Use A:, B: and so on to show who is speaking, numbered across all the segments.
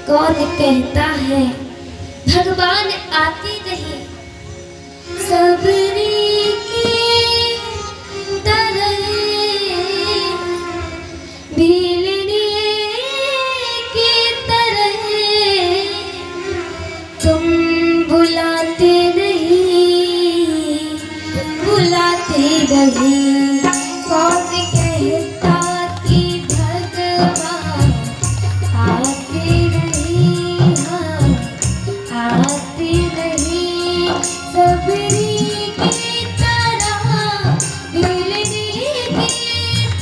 A: कौन कहता है भगवान आते नहीं, सबरी की तरह भीलने की तरह तुम बुलाते नहीं, बुलाते नहीं। कौन कहता कि भगवान आते नहीं, हाँ आते नहीं, सबरी की तरह भीलने की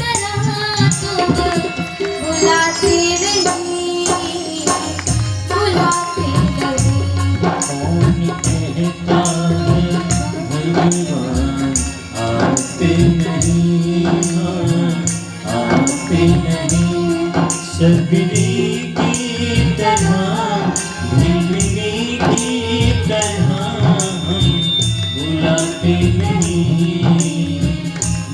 A: तरह तुम बुलाते नहीं, बुलाते नहीं।
B: कौन कहता है भगवान आते नहीं, आते नहीं, सबरी की तरह भीलने की तरह हम बुलाते नहीं,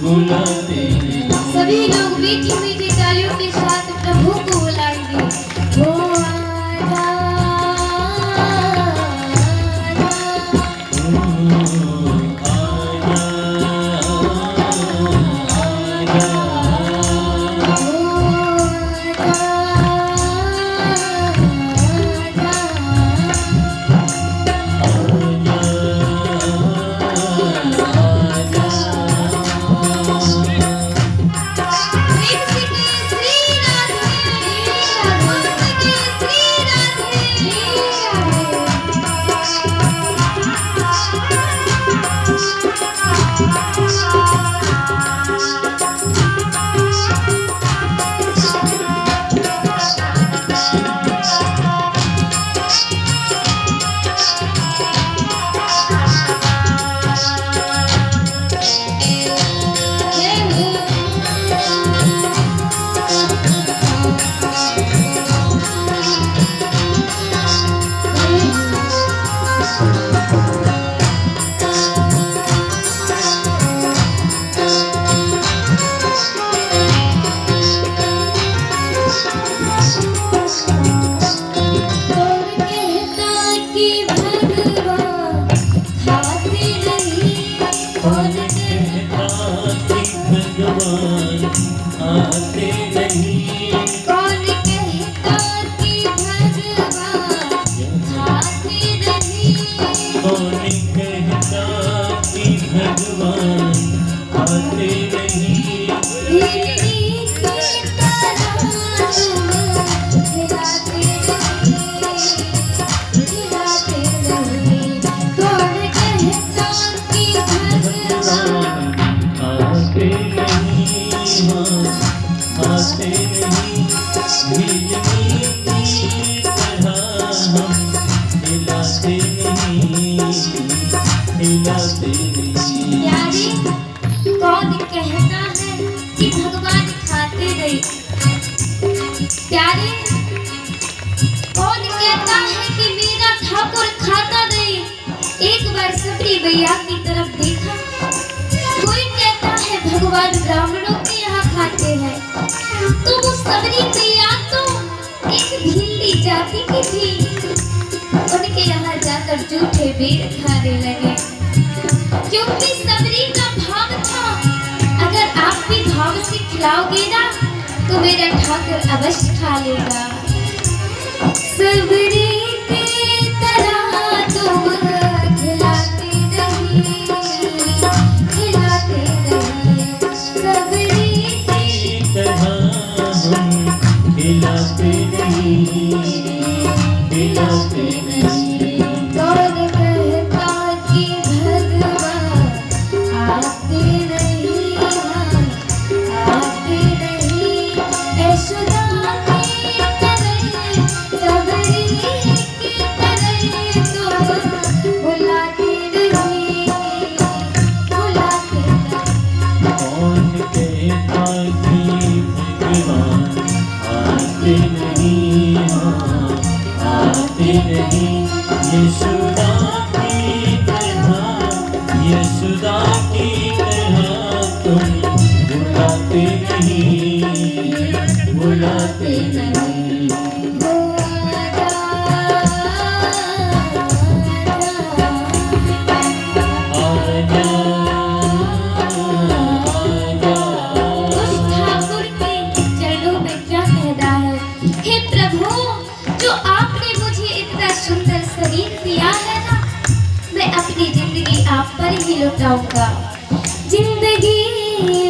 B: बुलाते नहीं।
A: सभी लोग मीठी मीठी तालियों के साथ प्रभु को बुलाएंगे। वो आजा, प्यारे, कौन कहता है कि भगवान खाते नहीं? प्यारे, कौन कहता है कि मेरा ठाकुर खाता नहीं? एक बार सबरी भैया की तरफ देखा, कोई कहता है भगवान ब्राह्मणों के यहाँ खाते हैं, तो वो सबरी भैया तो एक भीली जाति की थी, उनके यहाँ जाकर जूठे बेर खाने लगे, क्योंकि सबरी का भाव था अगर आप भी भाव से खिलाओगे ना तो मेरा ठाकुर अवश्य खा लेगा। सबरी की तरह तुम खिलाते नहीं, खिलाते नहीं, सबरी
B: की तरह हम खिलाते नहीं, खिलाते नहीं।
A: कौन कहता कि भगवान आते नहीं, आते नहीं, यशोदा की तरह, सबरी की तरह तुम बुलाते नहीं, बुलाते नहीं।
B: कौन कहता कि भगवान आते नहीं, आते नहीं, यशोदा की तरह, यशोदा की तरह तुम बुलाते नहीं, बुलाते नहीं।
A: वो आजा, लुटाऊंगा, जिंदगी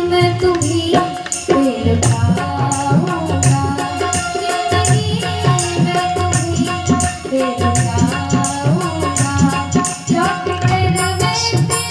A: में तुम्हें लुटाऊंगा, जिंदगी में तुम्हें लुटाऊंगा, लौट कर मैं तेरी तरफ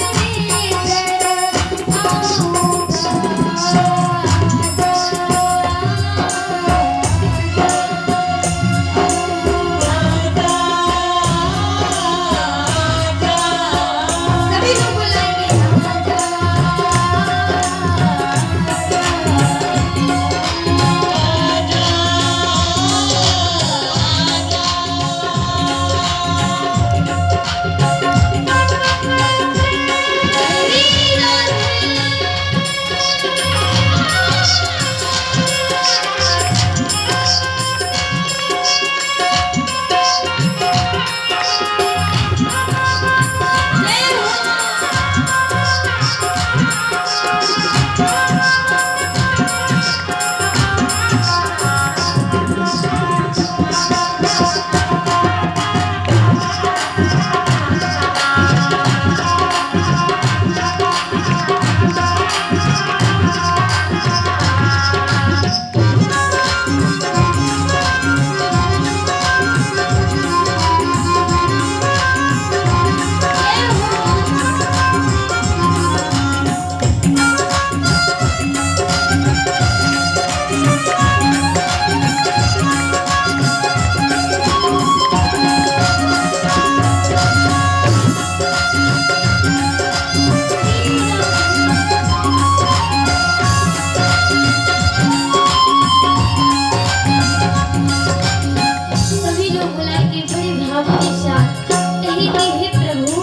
A: सभी लोग बुलाएंगे बड़े भाव के साथ कहेंगे, हे प्रभु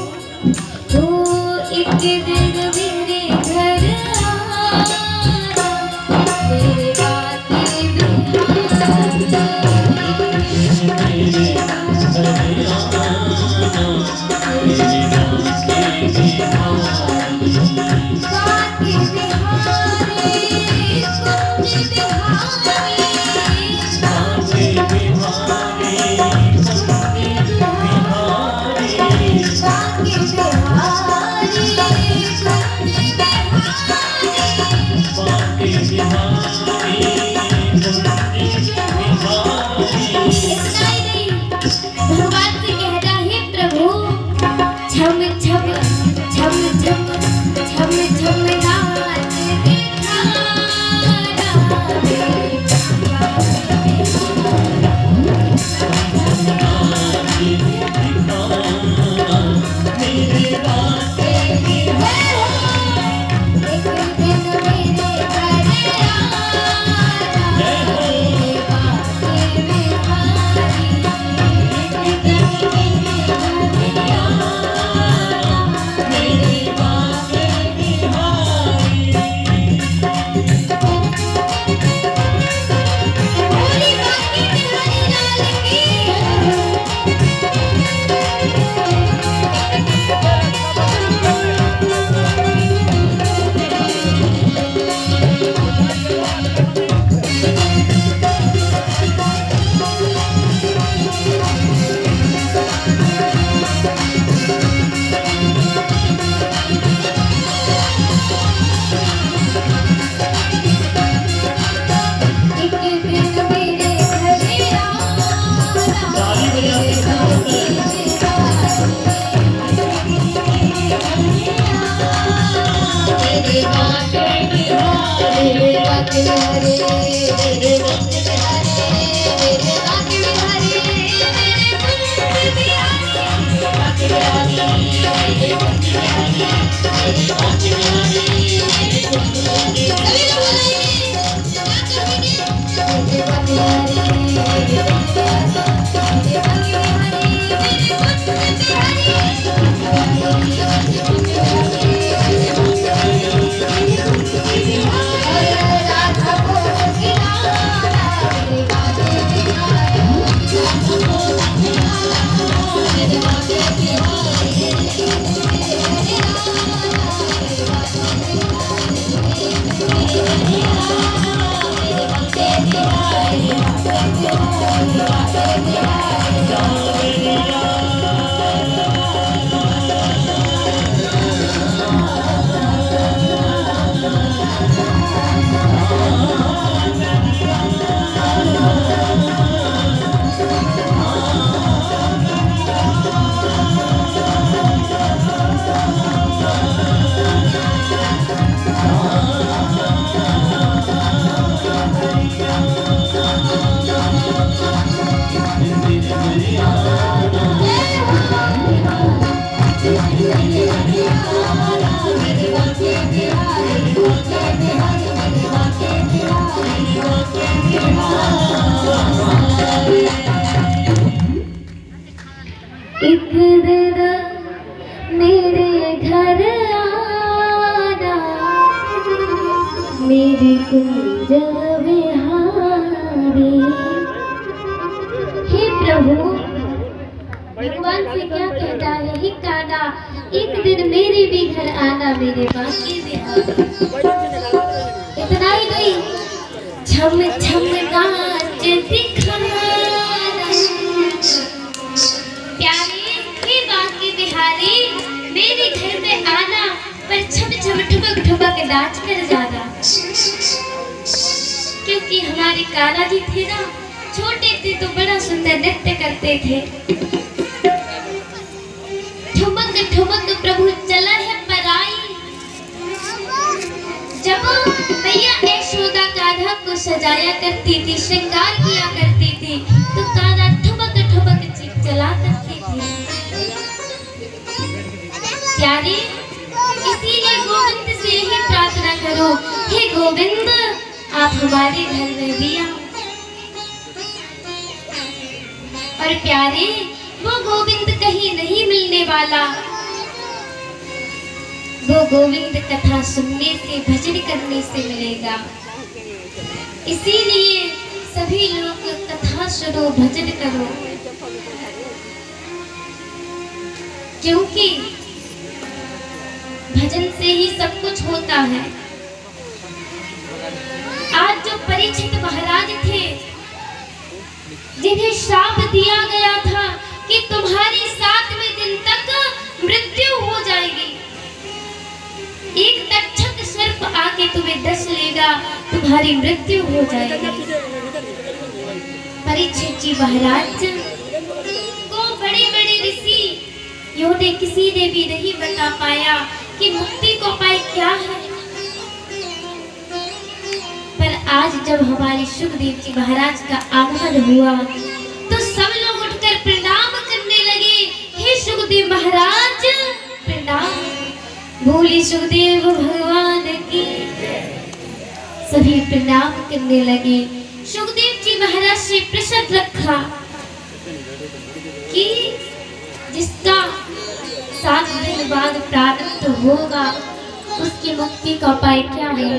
A: तो एक दिन मेरे घर आना, मेरे बातें भगवान से कहता है, प्रभु छम छम छम छम छम छम नाच दिखाना मेरे बातें एक दिन मेरे घर आना, मेरे बातें बिहारी, एक दिन मेरे घर आना, मेरे बातें बिहारी। पूरी बातें बिहारी लाल की। एक दिन मेरे घर आना, मेरे बातें मेरे बातें बिहारी, मेरे बातें बिहारी, मेरे बातें बिहारी, मेरे बातें बिहारी, मेरे बातें बिहारी, मेरे बातें बिहारी, मेरे बातें बिहारी, मेरे बातें बिहारी, मेरे बातें बिहारी। सभी लोग बोलेंगे, बात करेंगे, मेरे बातें बिहारी, मेरे बातें बिहारी, मेरे बातें बिहारी, मेरे बातें राधा को खिलाना, मेरे बातें बिहारी, राधा को खिलाना, मेरे बातें बिहारी, दिन मेरे घर आना, मेरी कुंज बिहारी। हे प्रभु, भगवान से क्या कहता है, हे कान्हा, एक दिन मेरे भी घर आना, मेरे बांके बिहारी। इतना ही नहीं, छम छम नाच दिखाना। प्यारे हे बांके बिहारी, मेरे घर में आना, पर छम छम ठुमक ठुमक नाच कर जाना। क्योंकि हमारे कान्हा जी थे ना, छोटे थे तो बड़ा सुंदर नृत्य करते थे। ठुमक ठुमक प्रभु चला है पराई। जब मैया यशोदा कान्हा को सजाया करती थी, श्रृंगार किया करती थी, तो कान्हा ठुमक ठुमक चला करती थी। प्यारे, इसीलिए गोविंद से ही प्रार्थना करो, हे गोविंद आप हमारे घर में भी आओ। और प्यारे, वो गोविंद कहीं नहीं मिलने वाला, वो गोविंद कथा सुनने से, भजन करने से मिलेगा। इसीलिए सभी लोग कथा सुनो, भजन करो, क्योंकि भजन से ही सब कुछ होता है। आज जो परीक्षित महाराज थे, जिन्हें श्राप दिया गया था कि तुम्हारी 7वें दिन तक मृत्यु हो जाएगी, एक तक्षक सर्प आके तुम्हें डस लेगा, तुम्हारी मृत्यु हो जाएगी। परीक्षित जी महाराज को बड़े बड़े ऋषि योने किसी ने भी नहीं बता पाया कि मुक्ति को उपाय क्या है। पर आज जब हमारे सुखदेव जी महाराज का आगमन हुआ, तो सब लोग उठकर प्रणाम करने लगे। हे सुखदेव महाराज प्रणाम, बोले सुखदेव भगवान की। सभी प्रणाम करने लगे। सुखदेव जी महाराज से प्रश्न रखा कि जिसका 7 दिन बाद प्रारब्ध होगा, उसकी मुक्ति का उपाय क्या है।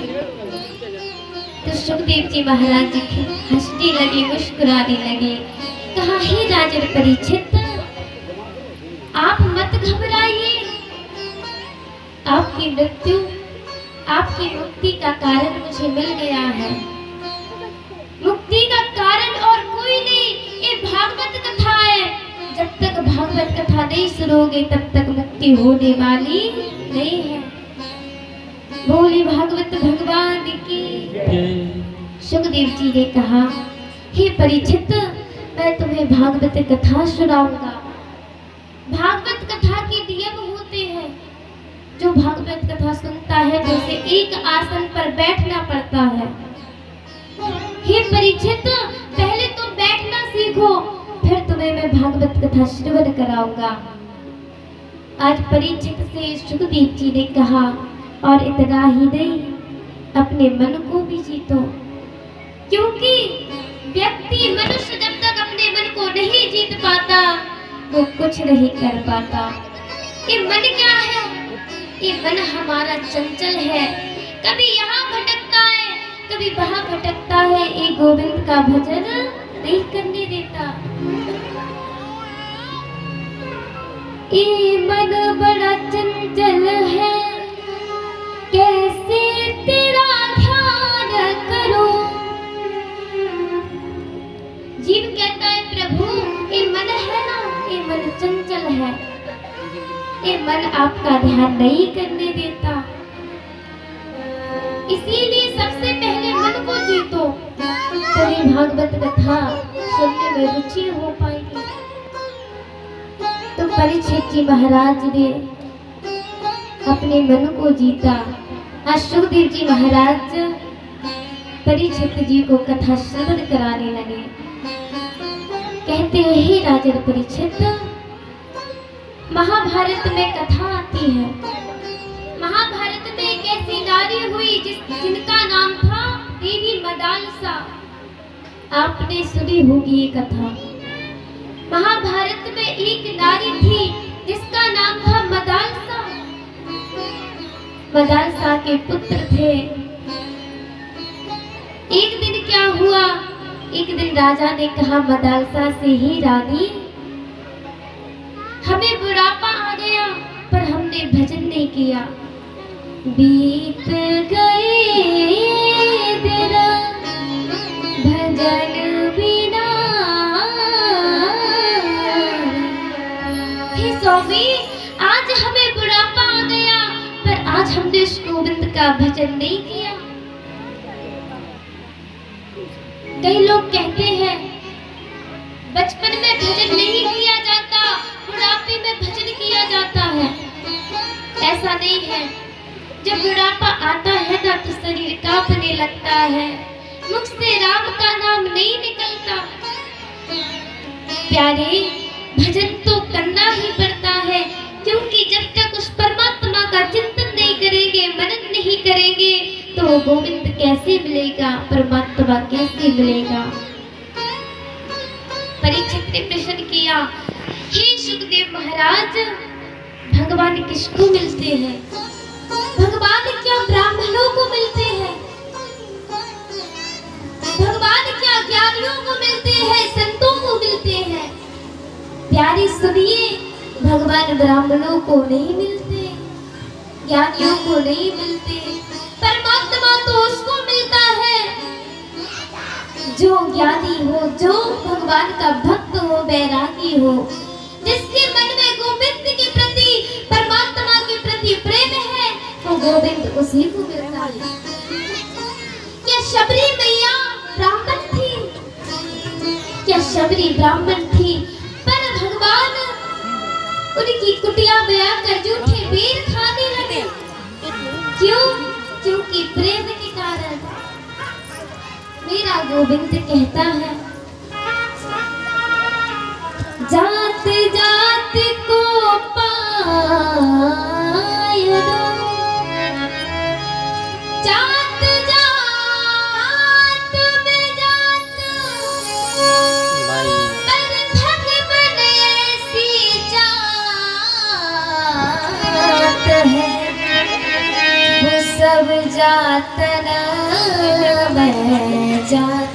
A: तो सुखदेव जी महाराज जी हंसने लगे, मुस्कुराने लगे। कहा, हे राजन परीक्षित, आप मत घबराइए, आपकी मृत्यु, आपकी मुक्ति का कारण मुझे मिल गया है। मुक्ति का कारण और कोई नहीं, ये भागवत कथा है। जब तक भागवत कथा नहीं सुनोगे, तब तक मुक्ति होने वाली नहीं है। बोले भागवत भगवान की। सुखदेव जी ने कहा, हे परीक्षित, मैं तुम्हें भागवत कथा सुनाऊंगा। भागवत कथा के नियम होते हैं। जो भागवत कथा सुनता है, जैसे एक आसन पर बैठना पड़ता है। हे परीक्षित, पहले तुम बैठना सीखो, फिर तुम्हें मैं भागवत कथा श्रवण कराऊंगा। आज परीक्षित से सुखदेव जी ने कहा, और इतना ही नहीं, अपने मन को भी जीतो, क्योंकि व्यक्ति, मनुष्य जब तक अपने मन को नहीं जीत पाता, वो कुछ नहीं कर पाता। ये मन क्या है? ये मन हमारा चंचल है, कभी यहाँ भटकता है, कभी वहाँ भटकता है, ये गोविंद का भजन नहीं करने देता। ये मन बड़ा चंचल है, कैसे तेरा ध्यान करो। जीव कहता है, प्रभु ये मन है ना, ये मन चंचल है, ये मन आपका ध्यान नहीं करने देता। इसीलिए सबसे पहले मन को जीतो, तभी भागवत कथा सुनने में रुचि हो पाएगी। तो परीक्षित जी महाराज ने अपने मन को जीता। आज सुखदेव जी महाराज परीक्षित जी को कथा श्रवण कराने लगे। कहते हैं, हे राजन परीक्षित, महाभारत में कथा आती है। महाभारत में एक ऐसी नारी हुई जिनका नाम था देवी मदालसा। आपने सुनी होगी ये कथा। महाभारत में एक नारी थी जिसका नाम था मदालसा। मदालसा के पुत्र थे। एक दिन क्या हुआ, एक दिन राजा ने कहा मदालसा से, ही रानी, हमें बुढ़ापा आ गया पर हमने भजन नहीं किया। बीत गए दिन भजन बिना। हे स्वामी, आज हमें बुढ़ापा आ गया पर आज हमने इस गोविंद का भजन नहीं किया। कई लोग कहते हैं बचपन में भजन नहीं किया जाता, बुढ़ापे में भजन किया जाता है। ऐसा नहीं है। जब बुढ़ापा आता है ना तो शरीर कांपने लगता है, मुख से राम का नाम नहीं निकलता। प्यारे, भजन तो करना ही पड़ता है, क्योंकि जब तक उस परमात्मा का चिंतन नहीं करेंगे, मनन नहीं करेंगे, तो गोविंद कैसे मिलेगा, परमात्मा कैसे मिलेगा। परीक्षित ने प्रश्न किया, हे सुखदेव महाराज, भगवान किसको मिलते हैं? भगवान क्या ब्राह्मणों को मिलते हैं? भगवान क्या ज्ञानियों को मिलते हैं, संतों को मिलते हैं? प्यारी सुनिए, भगवान ब्राह्मणों को नहीं मिलते, ज्ञानियों को नहीं मिलते। परमात्मा तो उसको मिलता है जो ज्ञानी हो, जो भगवान का भक्त हो, बैरागी हो, जिसके मन में गोविंद के प्रति, परमात्मा के प्रति प्रेम है, तो गोविंद उसी को मिलता है। क्या शबरी मैया ब्राह्मण थी? क्या शबरी ब्राह्मण थी? पर भगवान उनकी कुटिया में आकर जूठे बेर खाने लगे। क्यों? क्योंकि प्रेम के कारण। मेरा गोविंद कहता है, जात जात को पाय दो, जात जात में जात, पर भगवान ऐसी जात है, वो सब जात न मैं जात।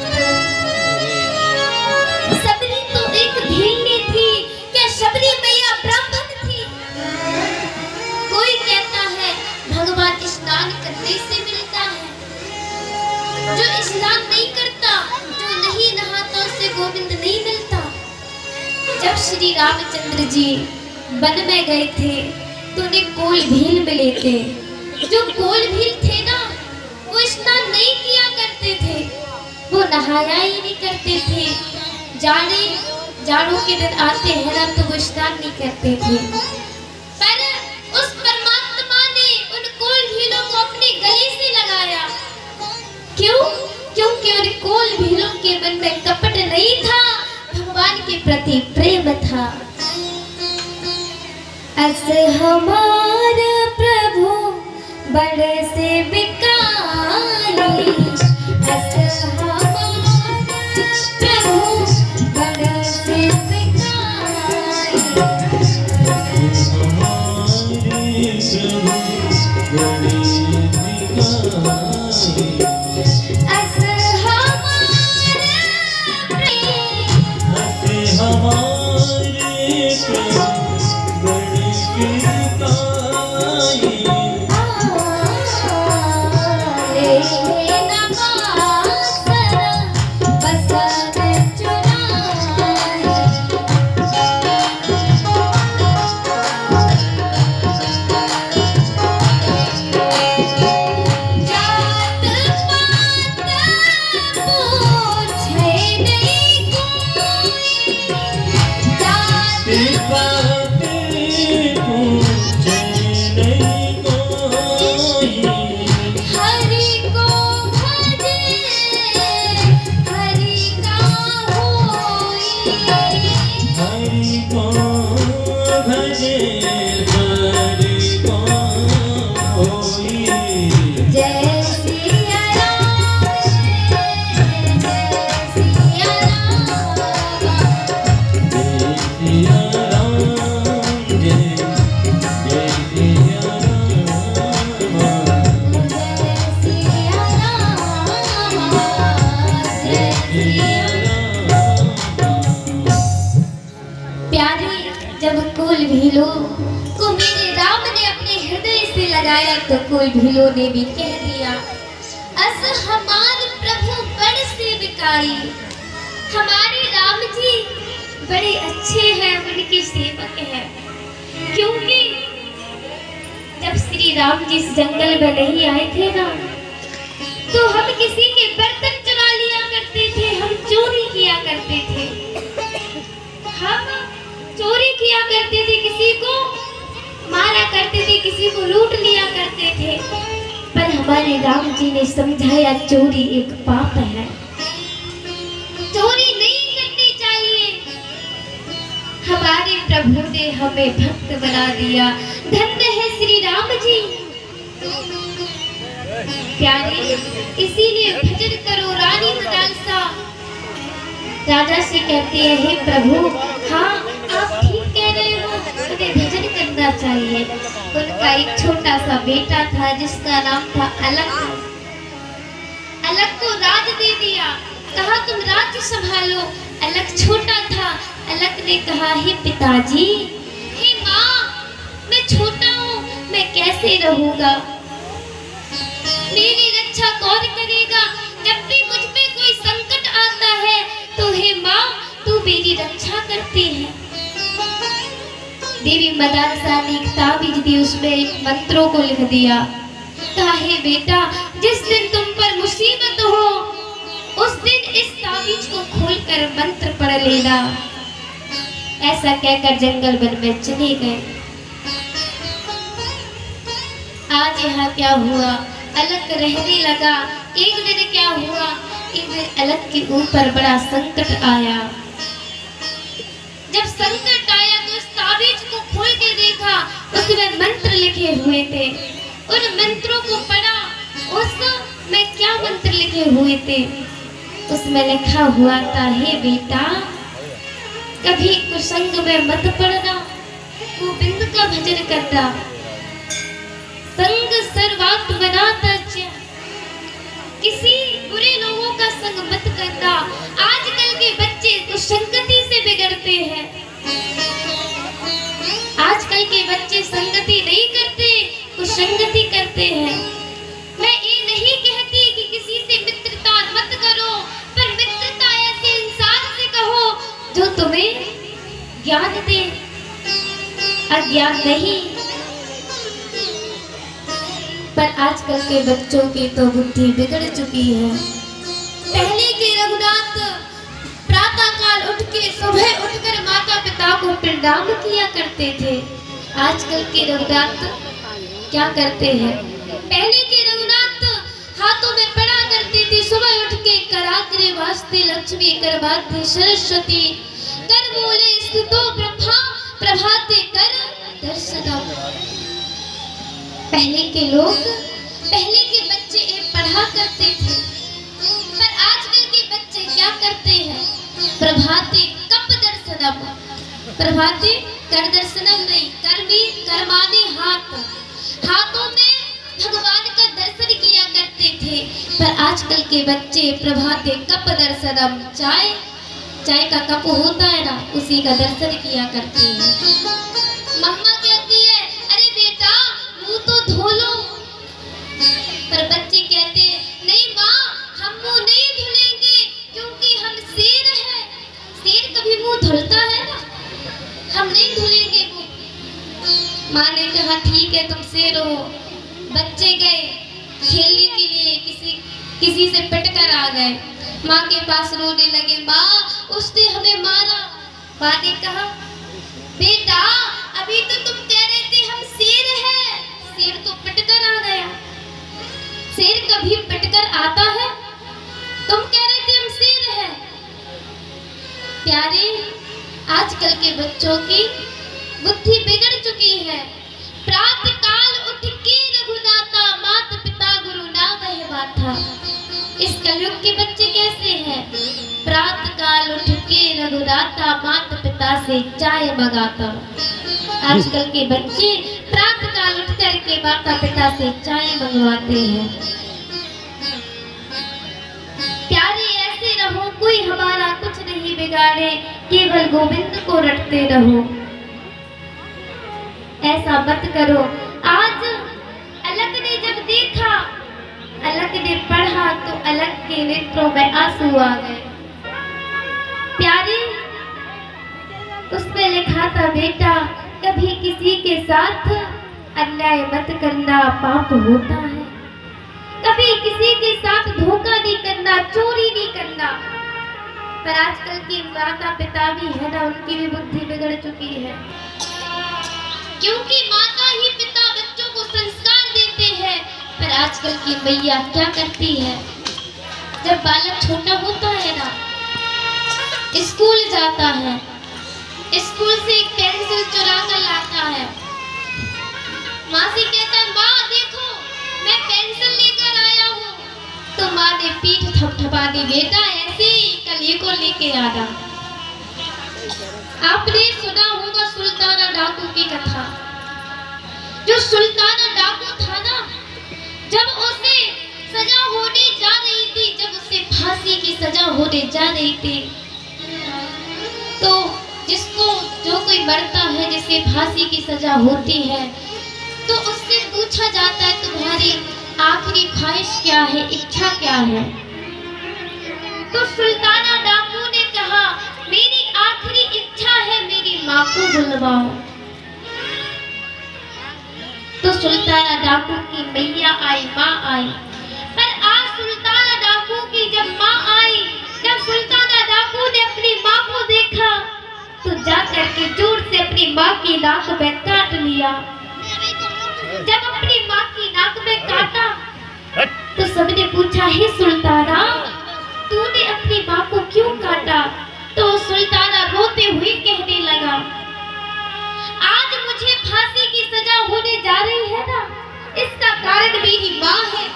A: शबरी तो एक भिल्ली थी। क्या शबरी मैया ब्राह्मण थी? कोई कहता है भगवान स्नान करने से मिलता है। जो स्नान नहीं करता, जो नहीं नहाता, उससे गोविंद नहीं मिलता। जब श्री रामचंद्र जी वन में गए थे तो उन्हें कोल भील मिले थे। जो कोल भील थे ना, वो स्नान नहीं किया करते थे, वो नहाया ही नहीं करते थे। जाड़ों के दिन आते हैं ना तो वो स्नान नहीं करते थे। पर उस परमात्मा ने उन कोल भीलों को अपने गले से लगाया। क्यों? क्योंकि उन कोल भीलों के मन में कपट नहीं था, भगवान के प्रति प्रेम था। अस हमारा प्रभु बड़े से बिकाली, अस हमारा प्रभु बड़े से बिकाली, अस जय सिया राम, जय सिया राम। प्यारे, जब कुल भीलो को मेरे राम ने अपने हृदय से लगाया तो कुल भीलो ने भी कह दिया, अस हमारे प्रभु बड़े से विकारी, हमारे राम जी बड़े अच्छे हैं, उनके सेवक हैं। क्योंकि जब श्री राम जी इस जंगल में नहीं आए थे ना, तो हम किसी के बर्तन चुरा लिया करते थे, हम चोरी किया करते थे, हम चोरी किया करते थे, किसी को मारा करते थे, किसी को लूट लिया करते थे। पर हमारे राम जी ने समझाया चोरी एक पाप है, चोरी नहीं करनी चाहिए। हमारे प्रभु ने हमें भक्त बना दिया, धन्य है श्री राम जी। प्यारे, इसीलिए भजन करो रानी मदालसा। राजा से कहते हैं, हे प्रभु, हाँ आप ठीक कह रहे हो, हमें भजन करना चाहिए। उनका एक छोटा सा बेटा था जिसका नाम था अलग। अलग को राज दे दिया, कहा तुम राज्य संभालो। अलग छोटा था, अलग ने कहा, हे पिताजी, हे माँ, मैं छोटा हूँ, मैं कैसे रहूंगा, मेरी रक्षा कौन करेगा? जब भी मुझ पे कोई संकट आता है तो हे माँ, तू मेरी रक्षा करती है। देवी मदालसा ने एक ताबीज दी, उसमें एक मंत्रों को लिख दिया, कहा, हे बेटा, जिस दिन तुम पर मुसीबत हो उस दिन इस ताबीज को खोलकर मंत्र पढ़ लेना। ऐसा कहकर जंगल वन में चले गए। आज यहाँ क्या हुआ, अलग रहने लगा। एक दिन क्या हुआ, एक दिन अलग के ऊपर बड़ा संकट आया। जब संकट आया तो उस ताबीज को खोल के देखा, उसमें मंत्र लिखे हुए थे। उन मंत्रों को पढ़ा, उसमें क्या मंत्र लिखे हुए थे? उसमें लिखा हुआ था, हे बेटा, कभी कुसंग में मत पड़ना, गोविंद का भजन करना, संग सर्वात बनाता च, किसी बुरे लोगों का संग मत करना। आजकल के बच्चे कुसंगति से बिगड़ते हैं। आजकल के बच्चे संगति नहीं करते, कुसंगति करते हैं। मैं ये नहीं कहती कि किसी से मित्रता मत करो, पर मित्रता ऐसे इंसान से कहो जो तुम्हें ज्ञान दे, अज्ञान नहीं। पर आजकल के बच्चों की तो बुद्धि बिगड़ चुकी है। पहले के रघुनाथ प्रातः काल उठ के सुबह उठकर माता पिता को प्रणाम किया करते थे। आजकल के रघुनाथ क्या करते हैं? पहले के रघुनाथ हाथों में पढ़ा करते थे, सुबह उठ के कराग्रे वास्ते लक्ष्मी करवाते सरस्वती, कर बोले स्तुतो ब्रह्मा प्रभाते कर दर्शनम। पहले के लोग, पहले के बच्चे ये पढ़ा करते थे, पर आजकल के बच्चे क्या करते हैं? प्रभाते कप दर्शनम, प्रभाते कर दर्शनम नहीं, कर्मी कर्माने हाथ, हाथों में भगवान का दर्शन किया करते थे। पर आजकल के बच्चे प्रभाते कप दर्शनम, चाय, चाय का कप होता है ना, उसी का दर्शन किया करते हैं। मम्मा कहती है, अरे बेटा मुंह तो धो लो, पर बच्चे कहते हैं, नहीं माँ, हम मुंह नहीं धुलेंगे क्योंकि हम शेर हैं। शेर कभी मुंह धुलता है ना, हम नहीं धुलेंगे मुंह। माँ ने कहा, ठीक है तुम शेर हो। बच्चे गए खेलने के लिए, किसी से पिटकर आ गए, माँ के पास रोने लगे, माँ उसने हमें मारा। माँ ने कहा, बेटा अभी तो तुम कह रहे थे हम शेर हैं, शेर तो पिटकर आ गया। शेर कभी पिटकर आता है? तुम कह रहे थे हम शेर हैं। प्यारे, आजकल के बच्चों की बुद्धि बिगड़ चुकी है। प्रातः काल उठ के रघुनाथा, माता पिता गुरु ना वह बाथा। इस कलयुग के बच्चे कैसे हैं? प्रातः काल उठ के रघुनाथा, माता पिता से चाय मंगाता। आजकल के बच्चे प्रातः काल उठ कर के माता पिता से चाय मंगवाते हैं। प्यारे, ऐसे रहो, बिगाड़े, केवल गोविंद को रटते रहो। ऐसा मत करो। आज अलग ने जब देखा, अलग ने पढ़ा तो अलग के नेत्रों में आंसू आ गए। प्यारे, उसमें लिखा था, बेटा कभी किसी के साथ अन्याय मत करना, पाप होता है। कभी किसी के साथ धोखा नहीं करना, चोरी नहीं करना। पर आजकल के माता पिता भी है ना, उनकी भी बुद्धि बिगड़ चुकी है, क्योंकि माता ही पिता बच्चों को संस्कार देते हैं। पर आजकल की मैया क्या करती है, जब बालक छोटा होता है ना, स्कूल जाता है, स्कूल से एक पेंसिल चुरा कर लाता है। माँ से कहता है, माँ देखो मैं पेंसिल लेकर आया हूँ। तो माँ ने पीठ थपथपा दी, बेटा ऐसे ही कल ये को लेके आना। आपने सुना होगा सुल्ताना डाकू की कथा। जो सुल्ताना डाकू था ना, जब उसे सजा होने जा रही थी, जब उसे फांसी की सजा होने जा रही थी, तो जिसको जो कोई मरता है, जिसे फांसी की सजा होती है, तो उससे पूछा जाता है, तुम्हारी आखिरी ख्वाहिश क्या है, इच्छा क्या है? तो सुल्ताना डाकू ने कहा, मेरी आखिरी इच्छा है मेरी माँ को बुलवाओ। तो सुल्ताना डाकू की मैया आई, माँ आई। पर आज सुल्ताना डाकू की जब माँ आई, जब सुल्ताना डाकू ने अपनी माँ को देखा, तो जाकर के जोर से अपनी माँ की नाक में काट लिया। जब अपनी माँ की नाक में काटा, तो सबने पूछा, हे सुल्ताना तूने अपनी माँ को क्यों काटा? तो सुल्ताना रोते हुए कहने लगा, आज मुझे फांसी की सजा होने जा रही है ना, इसका कारण मेरी माँ है।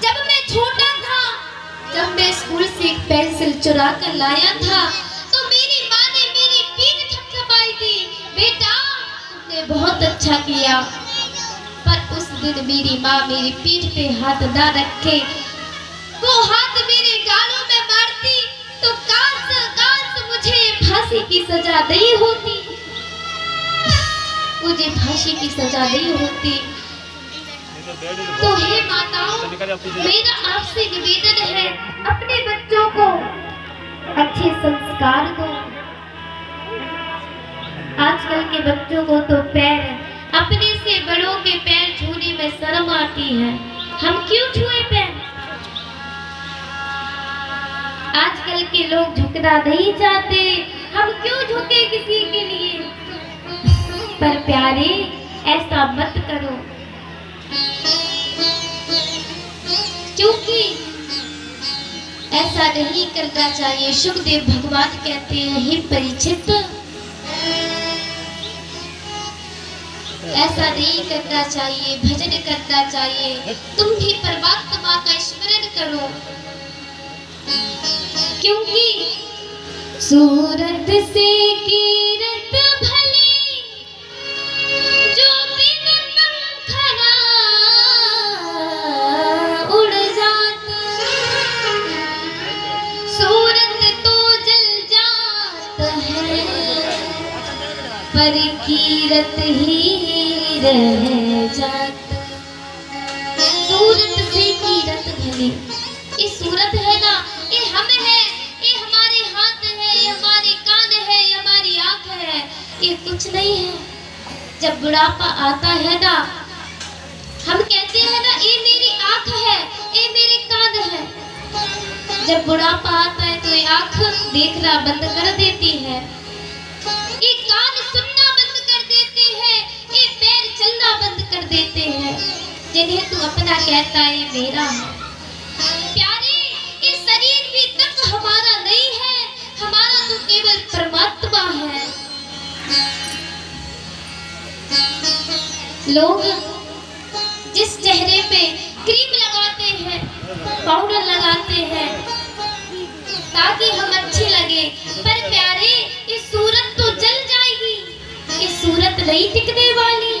A: जब मैं छोटा था, जब मैं स्कूल से एक पेंसिल चुरा कर लाया था, तो मेरी माँ ने मेरी पीठ थपथपाई थी, बेटा तुमने बहुत अच्छा किया। पर उस दिन मेरी माँ मेरी पीठ पे हाथ ना रखे, वो हाथ मेरे गालों में मारती, तो काश मुझे फांसी की सजा नहीं होती, मुझे फांसी की सजा नहीं होती। तो हे माताओं, मेरा आपसे निवेदन है, अपने बच्चों को अच्छे संस्कार दो। आजकल के बच्चों को तो पैर, अपने से बड़ों के पैर छूने में शर्म आती है। हम क्यों छुए पैर? आजकल के लोग झुकना नहीं चाहते, हम क्यों झुके किसी के लिए? पर प्यारे, ऐसा मत करो, क्योंकि ऐसा नहीं करना चाहिए। सुखदेव भगवान कहते हैं, हे परीक्षित, ऐसा नहीं करना चाहिए, भजन करना चाहिए। तुम भी परमात्मा का स्मरण करो, क्योंकि सूरत से कीरत भली जो बिन पंखना उड़ जाती, सूरत तो जल जात है, पर कीरत ही रह जात। सूरत से कीरत भली, ये सूरत है ना, ये हम है, ये हमारे हाथ है, ये हमारे कान है, ये हमारी आंख है, ये कुछ नहीं है। जब बुढ़ापा आता है ना, हम कहते हैं ना, ये मेरी आंख है, ये मेरे कान है। जब बुढ़ापा आता है तो ये आंख देखना बंद कर देती है, ये कान सुनना बंद कर देते हैं, ये पैर चलना बंद कर देते हैं, जिन्हें तू अपना कहता है मेरा है। प्यारे, ये शरीर भी तक हमारा नहीं है, हमारा तो केवल परमात्मा है। लोग जिस चेहरे पे क्रीम लगाते हैं, पाउडर लगाते हैं ताकि हम अच्छे लगे, पर प्यारे ये सूरत तो जल जाएगी, ये सूरत नहीं टिकने वाली,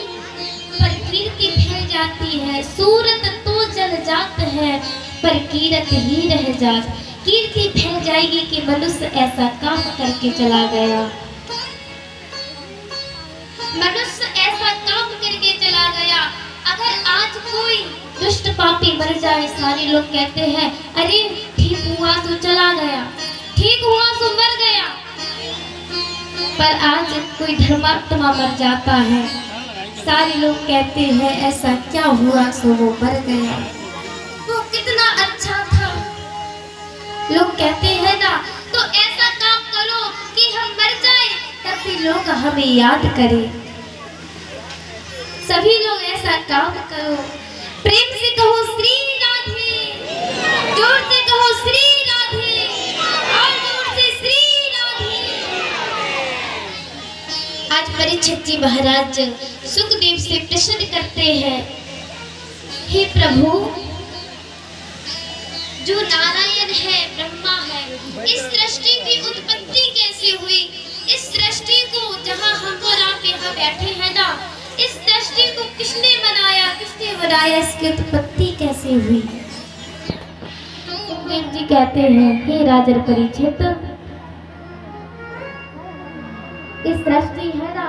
A: पर कीर्ति फैल जाती है। सूरत तो जल जात है, पर कीरत ही रह जात। कीर्ति फैल जाएगी कि मनुष्य ऐसा काम करके चला गया, मनुष्य ऐसा काम करके चला गया। अगर आज कोई दुष्ट पापी मर जाए, सारे लोग कहते हैं अरे ठीक हुआ तो चला गया, ठीक हुआ तो मर गया। पर आज कोई धर्मात्मा मर जाता है, सारे लोग कहते हैं ऐसा क्या हुआ सो वो मर गया, वो कितना अच्छा था। लोग कहते हैं ना, तो ऐसा काम करो कि हम मर जाएं तब भी लोग हमें याद करें। सभी लोग ऐसा काम करो, प्रेम से कहो श्री राधे, जोर से कहो श्री राधे, और जोर से श्री राधे। आज परीक्षित जी महाराज सुखदेव से प्रश्न करते हैं, हे प्रभु, जो नारायण है, ब्रह्मा है, इस सृष्टि की उत्पत्ति कैसे हुई? इस सृष्टि को जहाँ हम और आप यहाँ बैठे हैं ना, इस सृष्टि को किसने बनाया, किसने बनाया, इसकी उत्पत्ति कैसे हुई? सुखदेव जी कहते हैं, हे राजन परीक्षित, इस सृष्टि है ना,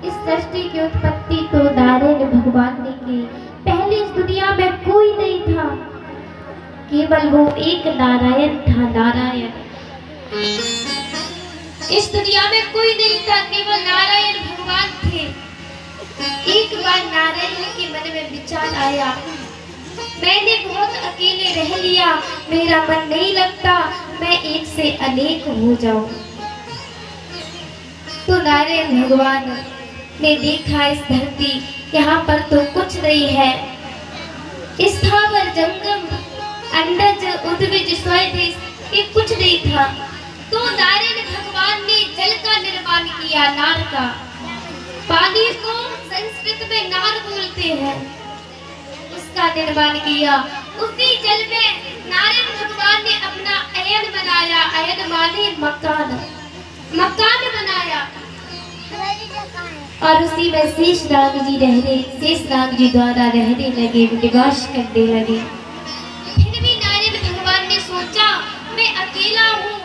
A: इस सृष्टि की उत्पत्ति तो नारायण भगवान ने की। पहले इस दुनिया में कोई नहीं था, केवल वो एक नारायण था, नारायण। इस दुनिया में कोई नहीं था, केवल नारायण भगवान थे। एक बार नारायण के मन में विचार आया, मैंने बहुत अकेले रह लिया, मेरा मन नहीं लगता, मैं एक से अनेक हो जाऊं। तो नारायण भगवान ने देखा इस धरती, यहाँ पर तो कुछ नहीं है, स्थावर जंगम अंडज उद्भिज स्वदेश, ये कुछ नहीं था। तो नारायण भगवान ने जल का निर्माण किया, नार का। पानी को संस्कृत में नार बोलते हैं, उसका निर्माण किया। उसी जल में नारायण भगवान ने अपना अयन बनाया, अयन माने मकान, मकान बनाया। और उसी में शेष नाग जी रह रहे, शेष नाग जी द्वारा रहने लगे, निवास करने लगे। फिर भी नारायण भगवान ने सोचा मैं अकेला हूँ,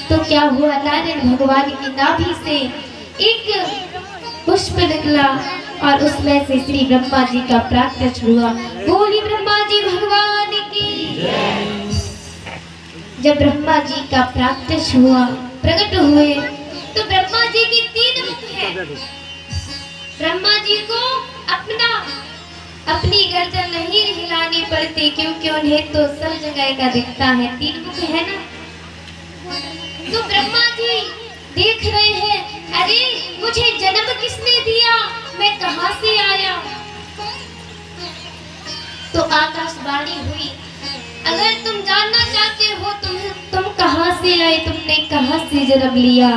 A: तो क्या हुआ, नारायण भगवान की नाभि से एक पुष्प निकला और उसमें से श्री ब्रह्मा जी का प्राकट्य हुआ। बोली ब्रह्मा जी भगवान की। जब ब्रह्मा जी का प्राकट्य हुआ, प्रकट हुए, तो ब्रह्मा जी की 3 मुख है। ब्रह्मा जी को अपनी गर्दन नहीं हिलानी पड़ती, क्योंकि उन्हें तो सब जगह का दिखता है, 3 मुख है ना। तो ब्रह्मा जी देख रहे हैं, अरे मुझे जन्म किसने दिया, मैं कहां से आया? तो आकाशवाणी हुई, अगर तुम जानना चाहते हो तुम कहां से आए, तुमने कहां से जन्म लिया,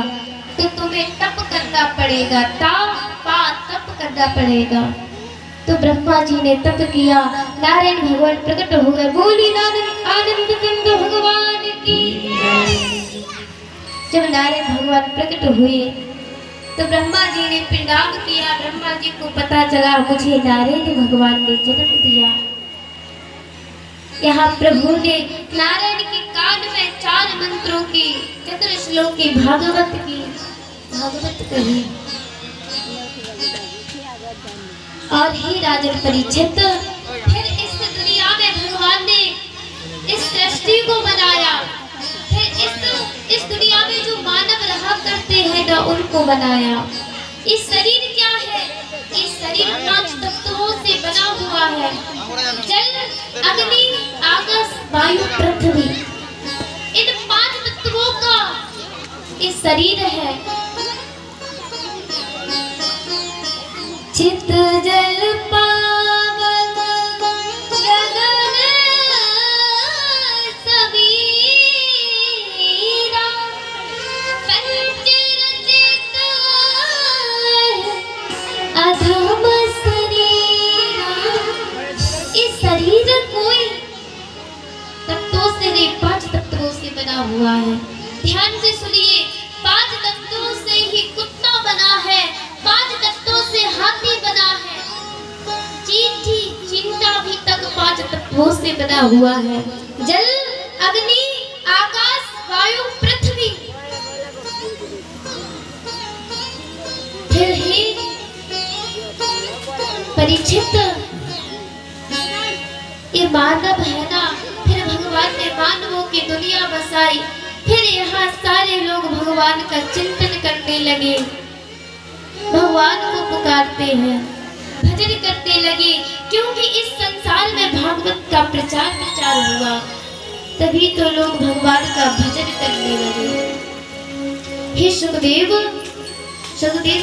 A: तो तुम्हें तप करना पड़ेगा, तप करना पड़ेगा। तो ब्रह्मा जी ने तप किया, नारायण भगवान प्रकट हो गए। बोली आनंद कंद भगवान की। जब नारायण भगवान प्रकट हुए तो ब्रह्मा जी ने प्रणाम किया। ब्रह्मा जी को पता चला मुझे नारायण भगवान ने जन्म दिया। यहाँ प्रभु ने नारायण के कान में 4 मंत्रों की, 4 श्लोक की भागवत कही। और हे राजन परीक्षित, फिर इस दुनिया में भगवान ने इस सृष्टि को बनाया। फिर इस दुनिया में जो मानव रहा करते हैं ना, उनको बनाया। इस शरीर क्या है? इस शरीर 5 तत्वों से बना हुआ है, जल, अग्नि, आकाश, वायु, पृथ्वी। इन 5 तत्वों का इस शरीर है। चित जल पावन गगन सबीरा, पंच रचित अधम शरीरा। इस शरीर कोई तत्वों से नहीं, 5 तत्वों से बना हुआ है। ध्यान से सुनिए, 5 तत्वों से ही कुत्ता बना है, 5 तत्वों से हाथी बना है, चींटी, चिंटा भी तक 5 तत्वों तत्वों से बना हुआ है। जल, अग्नि, आकाश, वायु, पृथ्वी। फिर ही परीक्षित, ये मानव है ना, फिर भगवान ने मानवों की दुनिया बसाई। फिर यहाँ सारे लोग भगवान का चिंतन करने लगे, भगवान को पुकारते हैं, भजन करने लगे, क्योंकि इस संसार में भागवत का प्रचार हुआ, तभी तो लोग भगवान का भजन करने लगे। हे सुखदेव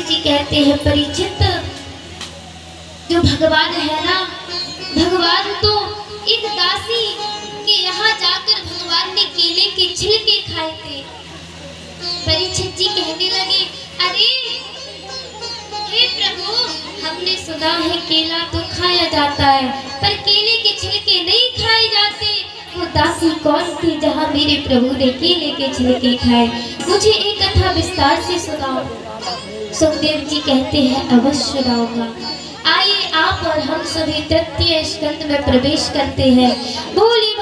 A: जी कहते हैं, परीक्षित, जो भगवान है ना, भगवान तो एक दासी के यहाँ जाकर भगवान ने केले के छिलके खाए थे। परीक्षित जी कहने लगे, अरे हे प्रभु, हमने सुना है केला तो खाया जाता है, पर केले के छिलके नहीं खाए जाते। वो दासी कौन थी जहाँ मेरे प्रभु ने केले के छिलके खाए? मुझे एक कथा विस्तार से सुनाओ। सुखदेव जी कहते हैं, अवश्य सुनाऊंगा। आइए आप और हम सभी तृतीय स्कंद में प्रवेश करते हैं। बोलिए